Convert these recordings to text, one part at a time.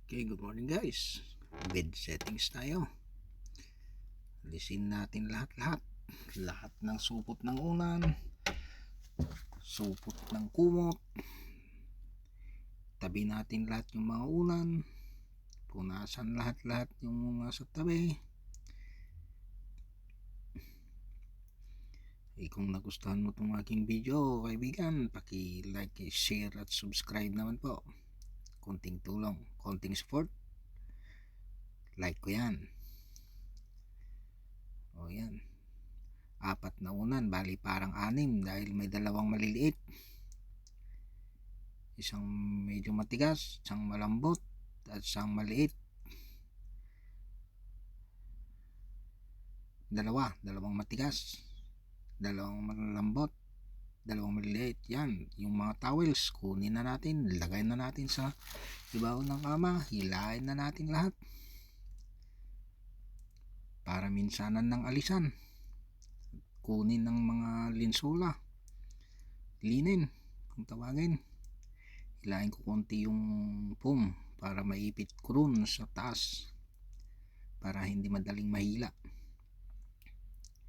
Okay, good morning guys. Bed settings tayo. Alisin natin lahat-lahat. Lahat ng supot ng unan, supot ng kumot. Tabi natin lahat yung mga unan. Punasan lahat-lahat yung mga sa tabi. Kung nagustuhan mo itong aking video, kaibigan, paki-like, share at subscribe naman po. Konting tulong, konting support. Like ko yan. O yan. 4 na unan, bali parang 6 dahil may dalawang maliliit. Isang medyo matigas, isang malambot, at isang maliit. Dalawang matigas, dalawang malambot, dalawang maliliit. Yan, yung mga towels, kunin na natin, lagay na natin sa ibabaw ng kama, hilahin na natin lahat para minsanan ng alisan. Kunin ng mga linsula, linen kung tawagin. Hilahin ko konti yung foam para maipit ko rin sa taas para hindi madaling mahila.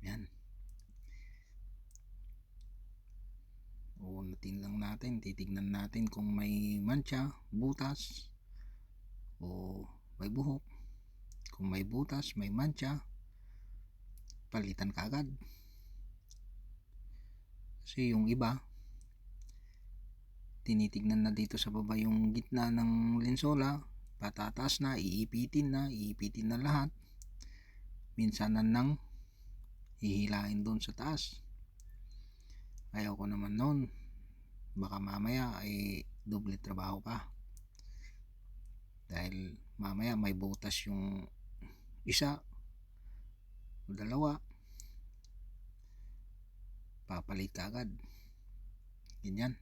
Yan. Uunatin lang natin, titignan natin kung may mancha, butas o may buhok. Kung may butas, may mancha, palitan kaagad. Kasi yung iba, tinitignan na dito sa baba yung gitna ng lensola, patataas na, iipitin na lahat. Minsanan nang hihilain doon sa taas. Ayaw ko naman noon, baka mamaya ay doble trabaho pa, dahil mamaya may butas yung isa o dalawa, papalit ka agad. Ganyan,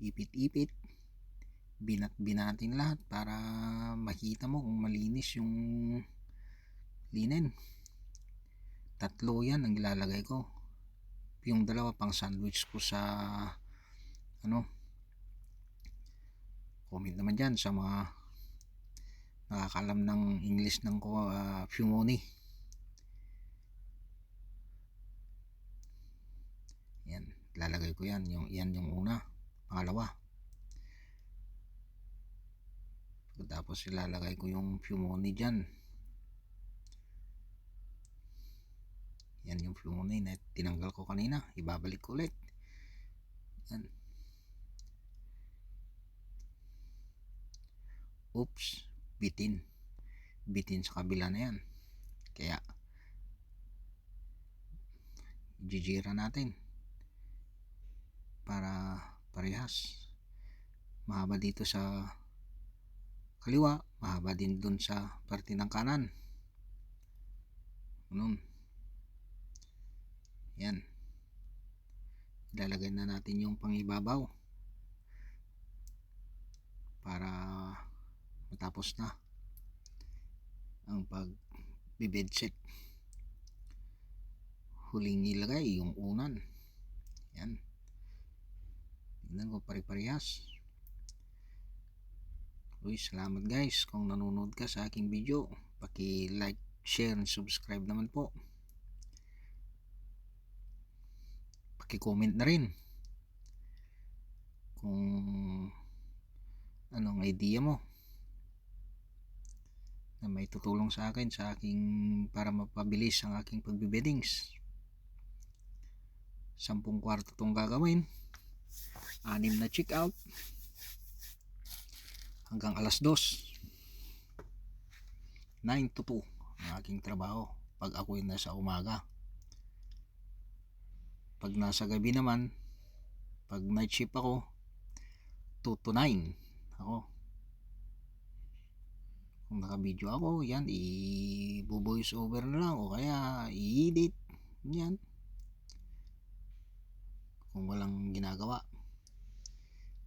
ipit-ipit, binatin lahat para makita mo kung malinis yung linen. 3 yan ang ilalagay ko, yung 2 pang sandwich ko sa comment naman dyan sa mga nakakalam ng English ng Fumoni. Yan, lalagay ko yan yung una, pangalawa. Tapos ilalagay ko yung Fumoni dyan. Yan yung Fumoni na tinanggal ko kanina, ibabalik ko ulit. Yan. Oops, bitin sa kabila na yan, kaya jijira natin para parehas. Mahaba dito sa kaliwa, mahaba din dun sa parte ng kanan. Yan, ilalagay na natin yung pangibabaw para matapos na ang pag-bedset. Huling ilagay yung unan. Yan, tignan ko pare-parehas. Uy, salamat guys kung nanonood ka sa aking video. Paki-like, share, and subscribe naman po. Paki-comment na rin kung anong idea mo na may tutulong sa akin sa aking para mapabilis ang aking pagbe-beddings. 10 kwarto itong gagawin, 6 na check out hanggang alas 2, 9 to 2 ang aking trabaho pag ako'y nasa umaga. Pag nasa gabi naman, pag night shift ako, 2 to 9 ako. Kung naka-video ako, yan, i-voice over na lang o kaya i-edit. Yan, kung walang ginagawa.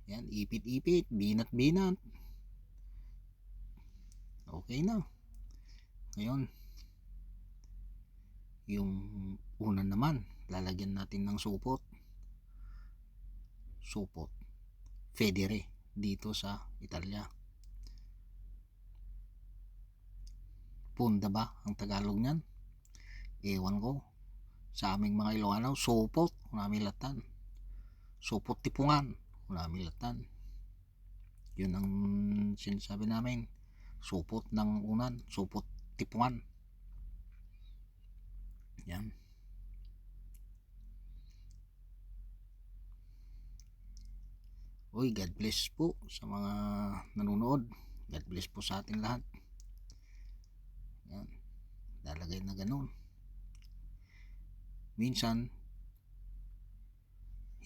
Yan, ipit-ipit, binat-binat. Okay na. Ngayon, yung una naman, lalagyan natin ng supot Federe dito sa Italia. Punda ba ang Tagalog niyan? Ewan ko. Sa aming mga Ilocano, supot, unamilatan. Supot tipungan, unamilatan. Yun ang sinasabi namin. Supot ng unan, supot tipungan. Yan. Uy, God bless po sa mga nanonood. God bless po sa ating lahat. Yan. Lalagay na ganun. Minsan,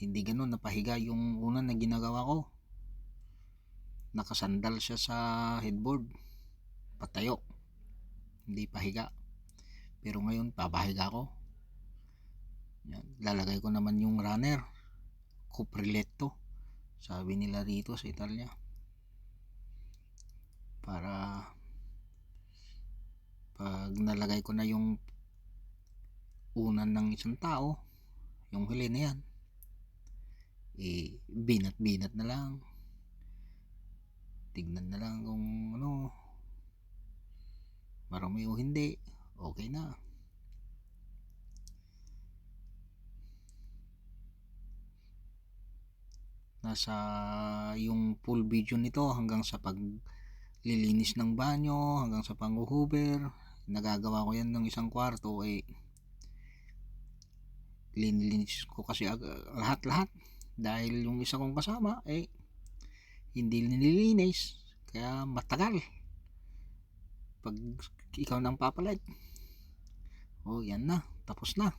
hindi ganun napahiga yung unan na ginagawa ko. Nakasandal siya sa headboard. Patayo. Hindi pahiga. Pero ngayon, papahiga ko. Yan. Lalagay ko naman yung runner. Copriletto. Sabi nila dito sa Italia. Para pag nalagay ko na yung unan ng isang tao, yung huli na yan, binat-binat na lang. Tignan na lang kung ano, marami o hindi, okay na. Nasa yung full video nito hanggang sa paglilinis ng banyo, hanggang sa pang-hoover. Nagagawa ko yan ng isang kwarto, linilinis ko kasi lahat-lahat. Dahil yung isa kong kasama, hindi nililinis. Kaya matagal. Pag ikaw nang papalit, yan na, tapos na.